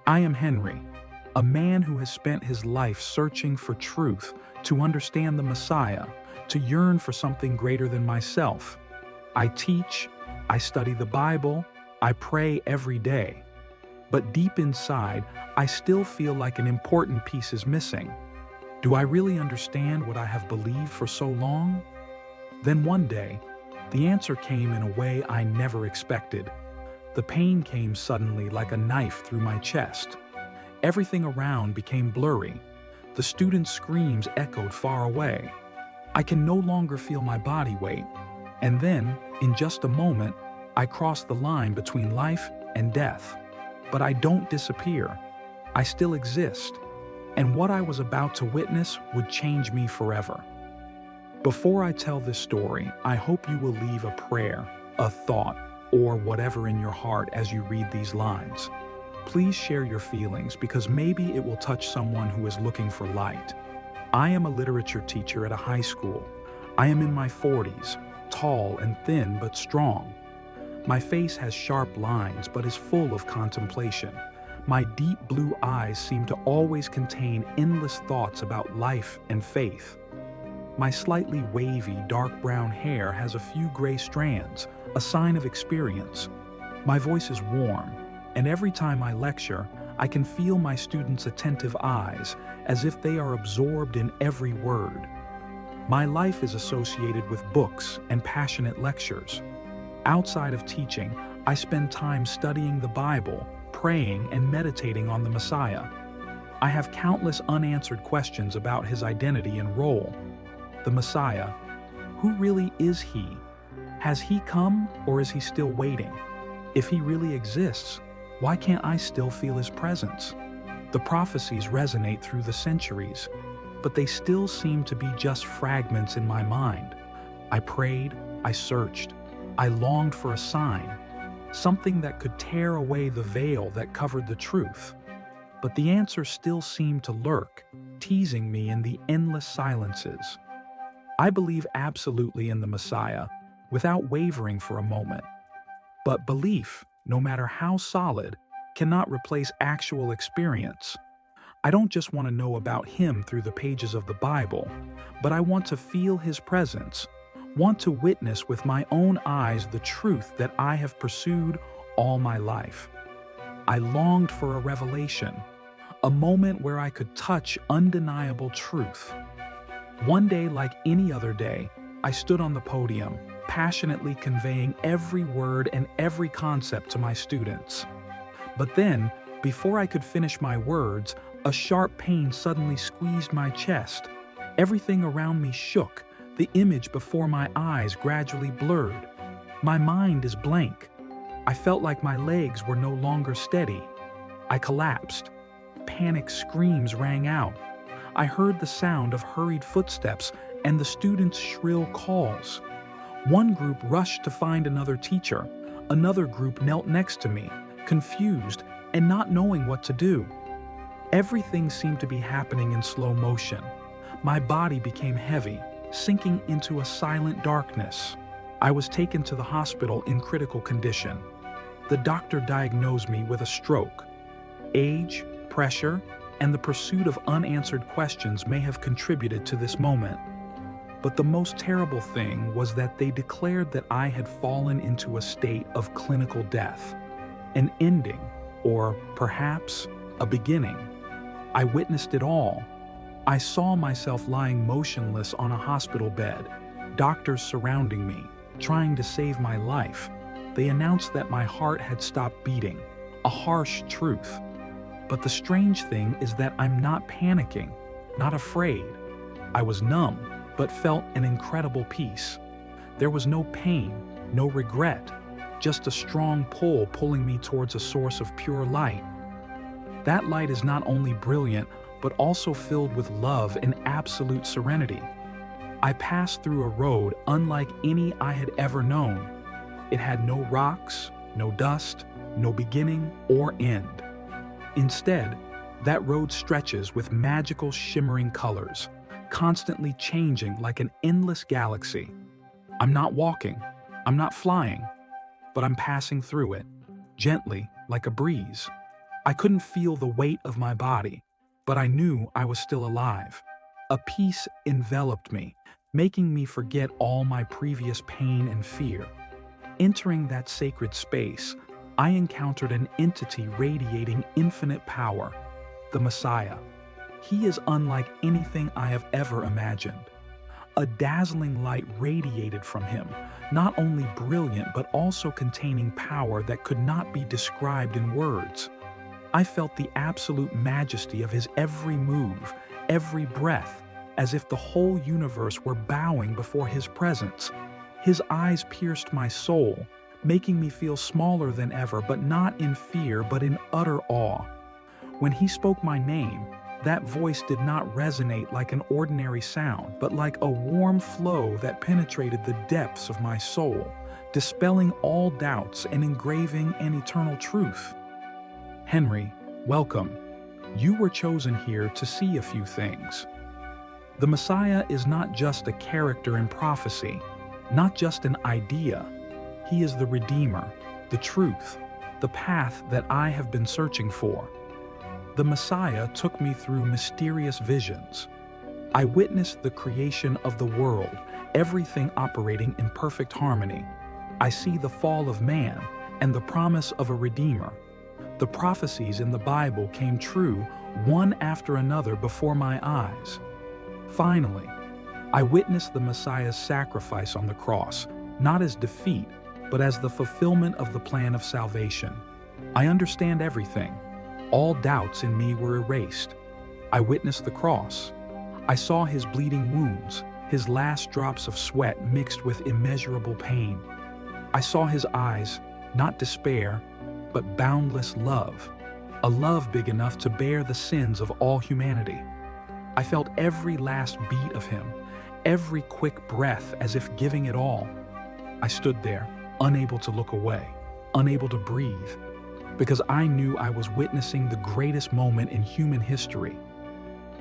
I am Henry, a man who has spent his life searching for truth, to understand the Messiah, to yearn for something greater than myself. I teach, I study the Bible, I pray every day. But deep inside, I still feel like an important piece is missing. Do I really understand what I have believed for so long? Then one day, the answer came in a way I never expected. The pain came suddenly like a knife through my chest. Everything around became blurry. The students' screams echoed far away. I can no longer feel my body weight. And then, in just a moment, I crossed the line between life and death. But I don't disappear. I still exist. And what I was about to witness would change me forever. Before I tell this story, I hope you will leave a prayer, a thought, or whatever in your heart as you read these lines. Please share your feelings because maybe it will touch someone who is looking for light. I am a literature teacher at a high school. I am in my 40s, tall and thin but strong. My face has sharp lines but is full of contemplation. My deep blue eyes seem to always contain endless thoughts about life and faith. My slightly wavy, dark brown hair has a few gray strands, a sign of experience. My voice is warm, and every time I lecture, I can feel my students' attentive eyes, as if they are absorbed in every word. My life is associated with books and passionate lectures. Outside of teaching, I spend time studying the Bible, praying, and meditating on the Messiah. I have countless unanswered questions about his identity and role. The Messiah, who really is he? Has he come, or is he still waiting? If he really exists, why can't I still feel his presence? The prophecies resonate through the centuries, but they still seem to be just fragments in my mind. I prayed, I searched, I longed for a sign, something that could tear away the veil that covered the truth. But the answer still seemed to lurk, teasing me in the endless silences. I believe absolutely in the Messiah, without wavering for a moment. But belief, no matter how solid, cannot replace actual experience. I don't just want to know about him through the pages of the Bible, but I want to feel his presence, want to witness with my own eyes the truth that I have pursued all my life. I longed for a revelation, a moment where I could touch undeniable truth. One day, like any other day, I stood on the podium, passionately conveying every word and every concept to my students. But then, before I could finish my words, a sharp pain suddenly squeezed my chest. Everything around me shook, the image before my eyes gradually blurred. My mind is blank. I felt like my legs were no longer steady. I collapsed. Panic screams rang out. I heard the sound of hurried footsteps and the students' shrill calls. One group rushed to find another teacher. Another group knelt next to me, confused and not knowing what to do. Everything seemed to be happening in slow motion. My body became heavy, sinking into a silent darkness. I was taken to the hospital in critical condition. The doctor diagnosed me with a stroke. Age, pressure, and the pursuit of unanswered questions may have contributed to this moment. But the most terrible thing was that they declared that I had fallen into a state of clinical death, an ending, or perhaps a beginning. I witnessed it all. I saw myself lying motionless on a hospital bed, doctors surrounding me, trying to save my life. They announced that my heart had stopped beating, a harsh truth. But the strange thing is that I'm not panicking, not afraid. I was numb, but felt an incredible peace. There was no pain, no regret, just a strong pull pulling me towards a source of pure light. That light is not only brilliant, but also filled with love and absolute serenity. I passed through a road unlike any I had ever known. It had no rocks, no dust, no beginning or end. Instead, that road stretches with magical shimmering colors, constantly changing like an endless galaxy. I'm not walking, I'm not flying, but I'm passing through it, gently like a breeze. I couldn't feel the weight of my body, but I knew I was still alive. A peace enveloped me, making me forget all my previous pain and fear. Entering that sacred space, I encountered an entity radiating infinite power, the Messiah. He is unlike anything I have ever imagined. A dazzling light radiated from him, not only brilliant but also containing power that could not be described in words. I felt the absolute majesty of his every move, every breath, as if the whole universe were bowing before his presence. His eyes pierced my soul, making me feel smaller than ever, but not in fear, but in utter awe. When he spoke my name, that voice did not resonate like an ordinary sound, but like a warm flow that penetrated the depths of my soul, dispelling all doubts and engraving an eternal truth. Henry, welcome. You were chosen here to see a few things. The Messiah is not just a character in prophecy, not just an idea. He is the Redeemer, the truth, the path that I have been searching for. The Messiah took me through mysterious visions. I witnessed the creation of the world, everything operating in perfect harmony. I see the fall of man and the promise of a Redeemer. The prophecies in the Bible came true one after another before my eyes. Finally, I witnessed the Messiah's sacrifice on the cross, not as defeat, but as the fulfillment of the plan of salvation. I understand everything. All doubts in me were erased. I witnessed the cross. I saw his bleeding wounds, his last drops of sweat mixed with immeasurable pain. I saw his eyes, not despair, but boundless love, a love big enough to bear the sins of all humanity. I felt every last beat of him, every quick breath as if giving it all. I stood there, unable to look away, unable to breathe, because I knew I was witnessing the greatest moment in human history.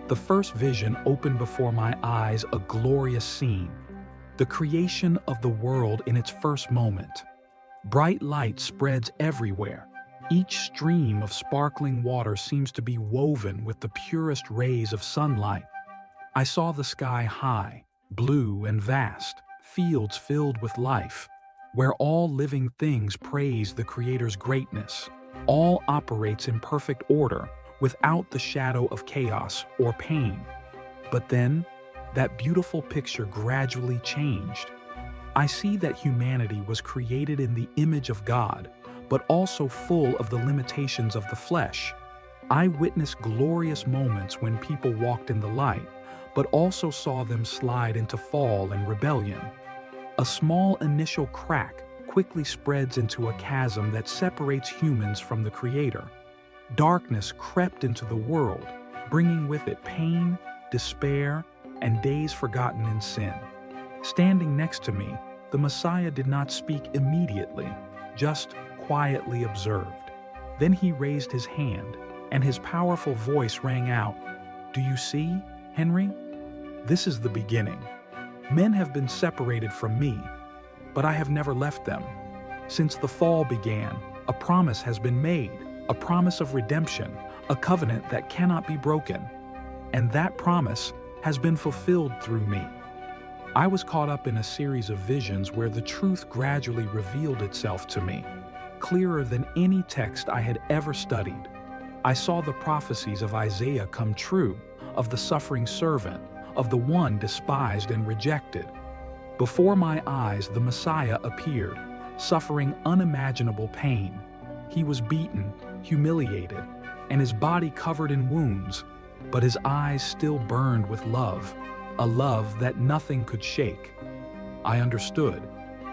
The first vision opened before my eyes a glorious scene, the creation of the world in its first moment. Bright light spreads everywhere. Each stream of sparkling water seems to be woven with the purest rays of sunlight. I saw the sky high, blue and vast, fields filled with life, where all living things praise the Creator's greatness. All operates in perfect order, without the shadow of chaos or pain. But then, that beautiful picture gradually changed. I see that humanity was created in the image of God, but also full of the limitations of the flesh. I witnessed glorious moments when people walked in the light, but also saw them slide into fall and rebellion. A small initial crack quickly spreads into a chasm that separates humans from the Creator. Darkness crept into the world, bringing with it pain, despair, and days forgotten in sin. Standing next to me, the Messiah did not speak immediately, just quietly observed. Then he raised his hand, and his powerful voice rang out, "Do you see, Henry? This is the beginning. Men have been separated from me, but I have never left them. Since the fall began, a promise has been made, a promise of redemption, a covenant that cannot be broken. And that promise has been fulfilled through me." I was caught up in a series of visions where the truth gradually revealed itself to me, clearer than any text I had ever studied. I saw the prophecies of Isaiah come true, of the suffering servant, of the one despised and rejected. Before my eyes, the Messiah appeared, suffering unimaginable pain. He was beaten, humiliated, and his body covered in wounds, but his eyes still burned with love, a love that nothing could shake. I understood.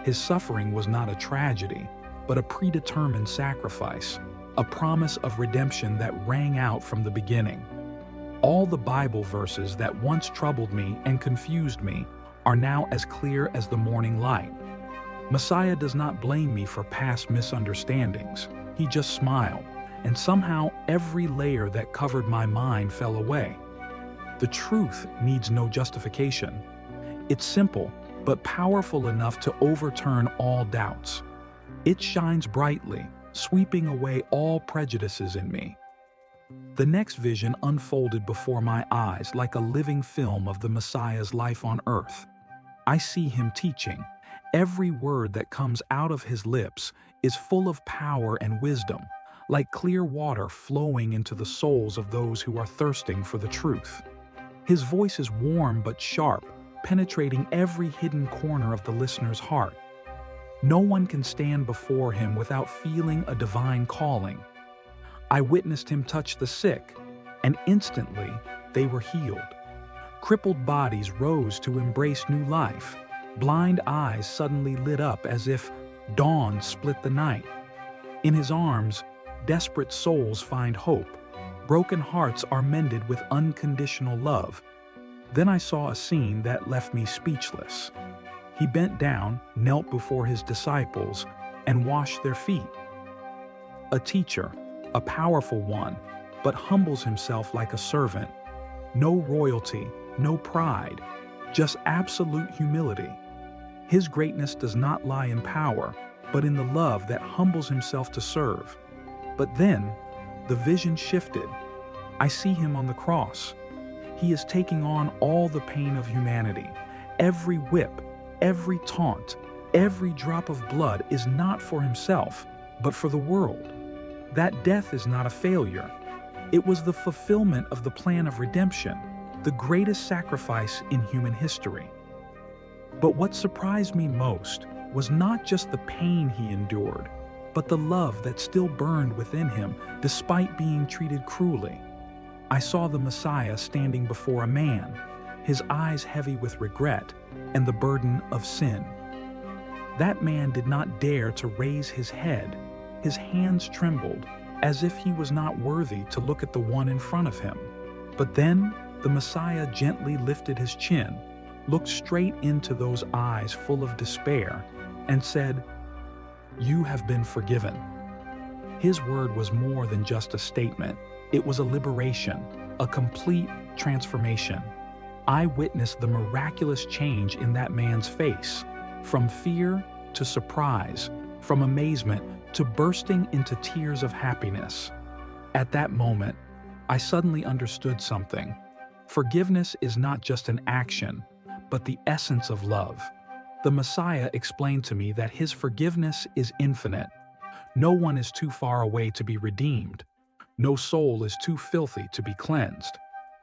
His suffering was not a tragedy, but a predetermined sacrifice, a promise of redemption that rang out from the beginning. All the Bible verses that once troubled me and confused me are now as clear as the morning light. Messiah does not blame me for past misunderstandings. He just smiled, and somehow every layer that covered my mind fell away. The truth needs no justification. It's simple, but powerful enough to overturn all doubts. It shines brightly, sweeping away all prejudices in me. The next vision unfolded before my eyes like a living film of the Messiah's life on earth. I see him teaching. Every word that comes out of his lips is full of power and wisdom, like clear water flowing into the souls of those who are thirsting for the truth. His voice is warm but sharp, penetrating every hidden corner of the listener's heart. No one can stand before him without feeling a divine calling. I witnessed him touch the sick, and instantly they were healed. Crippled bodies rose to embrace new life. Blind eyes suddenly lit up as if dawn split the night. In his arms, desperate souls find hope. Broken hearts are mended with unconditional love. Then I saw a scene that left me speechless. He bent down, knelt before his disciples, and washed their feet. A teacher, a powerful one, but humbles himself like a servant. No royalty, no pride, just absolute humility. His greatness does not lie in power, but in the love that humbles himself to serve. But then, the vision shifted. I see him on the cross. He is taking on all the pain of humanity. Every whip, every taunt, every drop of blood is not for himself, but for the world. That death is not a failure. It was the fulfillment of the plan of redemption, the greatest sacrifice in human history. But what surprised me most was not just the pain he endured, but the love that still burned within him despite being treated cruelly. I saw the Messiah standing before a man, his eyes heavy with regret and the burden of sin. That man did not dare to raise his head. His hands trembled, as if he was not worthy to look at the one in front of him. But then, the Messiah gently lifted his chin, looked straight into those eyes full of despair, and said, "You have been forgiven." His word was more than just a statement. It was a liberation, a complete transformation. I witnessed the miraculous change in that man's face, from fear to surprise, from amazement to bursting into tears of happiness. At that moment, I suddenly understood something. Forgiveness is not just an action, but the essence of love. The Messiah explained to me that his forgiveness is infinite. No one is too far away to be redeemed. No soul is too filthy to be cleansed.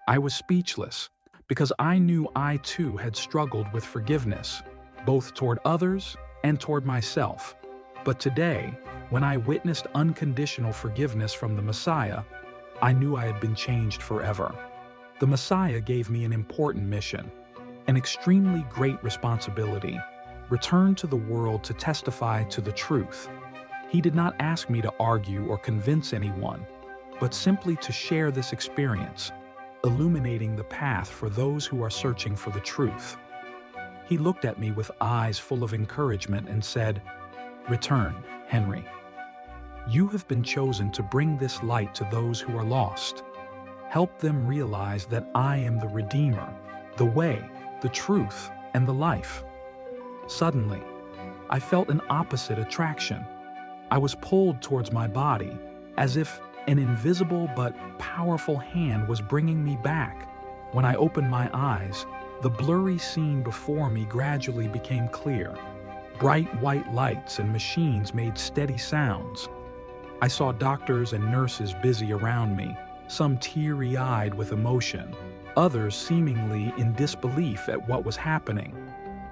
I was speechless because I knew I too had struggled with forgiveness, both toward others and toward myself. But today, when I witnessed unconditional forgiveness from the Messiah, I knew I had been changed forever. The Messiah gave me an important mission, an extremely great responsibility: return to the world to testify to the truth. He did not ask me to argue or convince anyone, but simply to share this experience, illuminating the path for those who are searching for the truth. He looked at me with eyes full of encouragement and said, "Return, Henry. You have been chosen to bring this light to those who are lost. Help them realize that I am the Redeemer, the way, the truth, and the life." Suddenly, I felt an opposite attraction. I was pulled towards my body, as if an invisible but powerful hand was bringing me back. When I opened my eyes, the blurry scene before me gradually became clear. Bright white lights and machines made steady sounds. I saw doctors and nurses busy around me, some teary-eyed with emotion, others seemingly in disbelief at what was happening.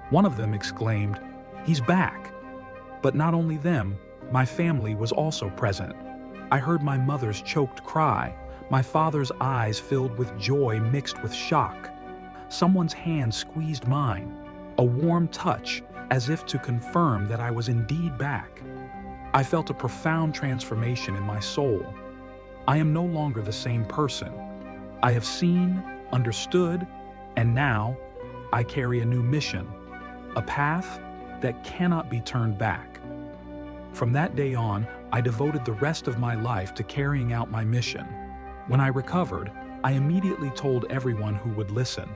One of them exclaimed, "He's back!" But not only them, my family was also present. I heard my mother's choked cry, my father's eyes filled with joy mixed with shock. Someone's hand squeezed mine, a warm touch, as if to confirm that I was indeed back. I felt a profound transformation in my soul. I am no longer the same person. I have seen, understood, and now I carry a new mission, a path that cannot be turned back. From that day on, I devoted the rest of my life to carrying out my mission. When I recovered, I immediately told everyone who would listen,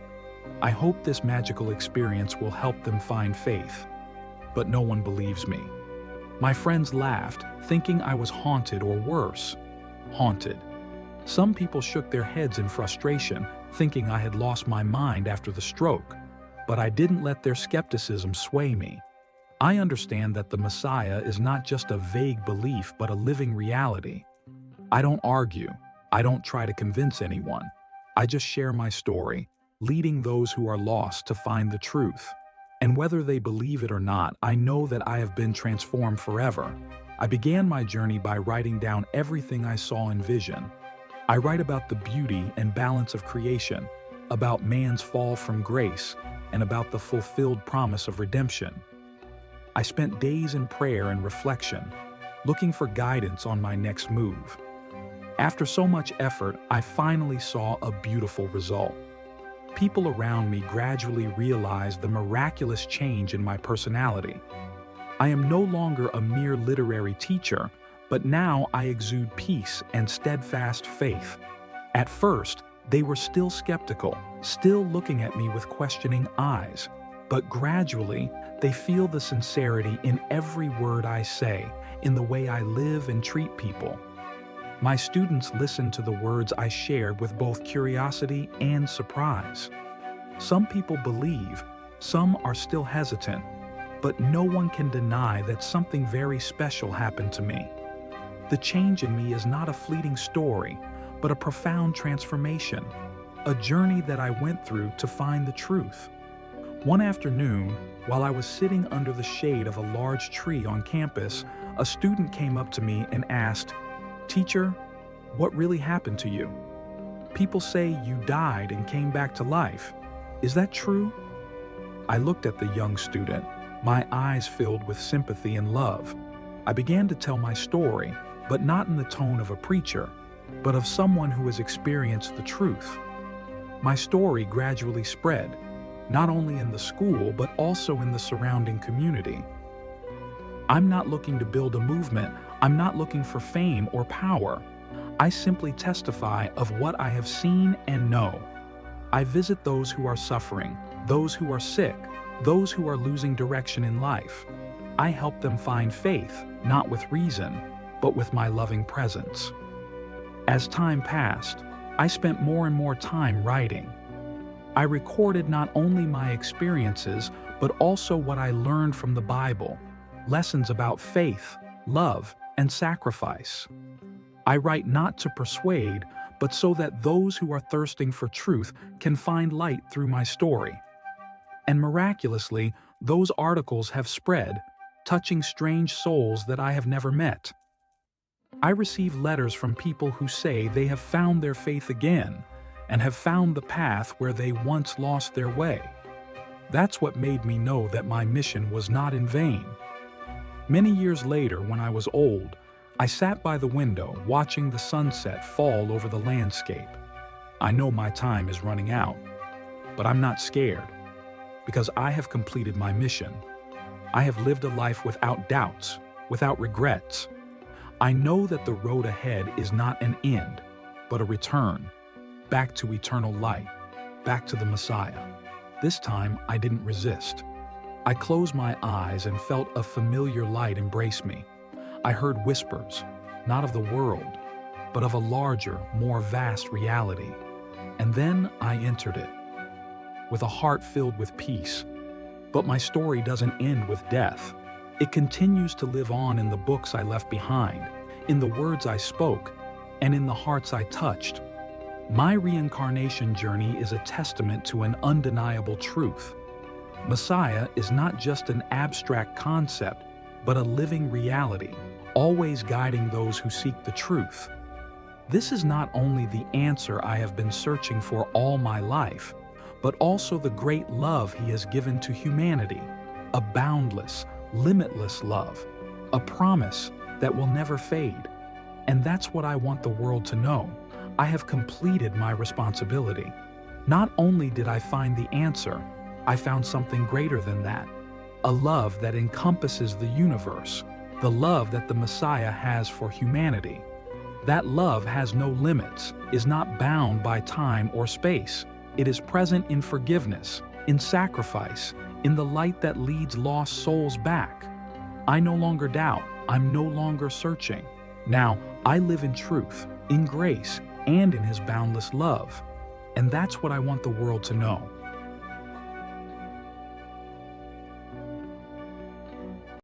"I hope this magical experience will help them find faith." But no one believes me. My friends laughed, thinking I was haunted or worse, haunted. Some people shook their heads in frustration, thinking I had lost my mind after the stroke, but I didn't let their skepticism sway me. I understand that the Messiah is not just a vague belief but a living reality. I don't argue. I don't try to convince anyone. I just share my story, leading those who are lost to find the truth. And whether they believe it or not, I know that I have been transformed forever. I began my journey by writing down everything I saw in vision. I write about the beauty and balance of creation, about man's fall from grace, and about the fulfilled promise of redemption. I spent days in prayer and reflection, looking for guidance on my next move. After so much effort, I finally saw a beautiful result. People around me gradually realized the miraculous change in my personality. I am no longer a mere literary teacher, but now I exude peace and steadfast faith. At first, they were still skeptical, still looking at me with questioning eyes. But gradually, they feel the sincerity in every word I say, in the way I live and treat people. My students listen to the words I shared with both curiosity and surprise. Some people believe, some are still hesitant, but no one can deny that something very special happened to me. The change in me is not a fleeting story, but a profound transformation, a journey that I went through to find the truth. One afternoon, while I was sitting under the shade of a large tree on campus, a student came up to me and asked, "Teacher, what really happened to you? People say you died and came back to life. Is that true?" I looked at the young student, my eyes filled with sympathy and love. I began to tell my story, but not in the tone of a preacher, but of someone who has experienced the truth. My story gradually spread, not only in the school, but also in the surrounding community. I'm not looking to build a movement. I'm not looking for fame or power. I simply testify of what I have seen and know. I visit those who are suffering, those who are sick, those who are losing direction in life. I help them find faith, not with reason, but with my loving presence. As time passed, I spent more and more time writing. I recorded not only my experiences, but also what I learned from the Bible, lessons about faith, love, and sacrifice. I write not to persuade, but so that those who are thirsting for truth can find light through my story. And miraculously, those articles have spread, touching strange souls that I have never met. I receive letters from people who say they have found their faith again and have found the path where they once lost their way. That's what made me know that my mission was not in vain. Many years later, when I was old, I sat by the window watching the sunset fall over the landscape. I know my time is running out, but I'm not scared, because I have completed my mission. I have lived a life without doubts, without regrets. I know that the road ahead is not an end, but a return, back to eternal light, back to the Messiah. This time, I didn't resist. I closed my eyes and felt a familiar light embrace me. I heard whispers, not of the world, but of a larger, more vast reality. And then I entered it, with a heart filled with peace. But my story doesn't end with death. It continues to live on in the books I left behind, in the words I spoke, and in the hearts I touched. My reincarnation journey is a testament to an undeniable truth. Messiah is not just an abstract concept, but a living reality, always guiding those who seek the truth. This is not only the answer I have been searching for all my life, but also the great love He has given to humanity, a boundless, limitless love, a promise that will never fade. And that's what I want the world to know. I have completed my responsibility. Not only did I find the answer, I found something greater than that, a love that encompasses the universe, the love that the Messiah has for humanity. That love has no limits, is not bound by time or space. It is present in forgiveness, in sacrifice, in the light that leads lost souls back. I no longer doubt, I'm no longer searching. Now, I live in truth, in grace, and in his boundless love. And that's what I want the world to know.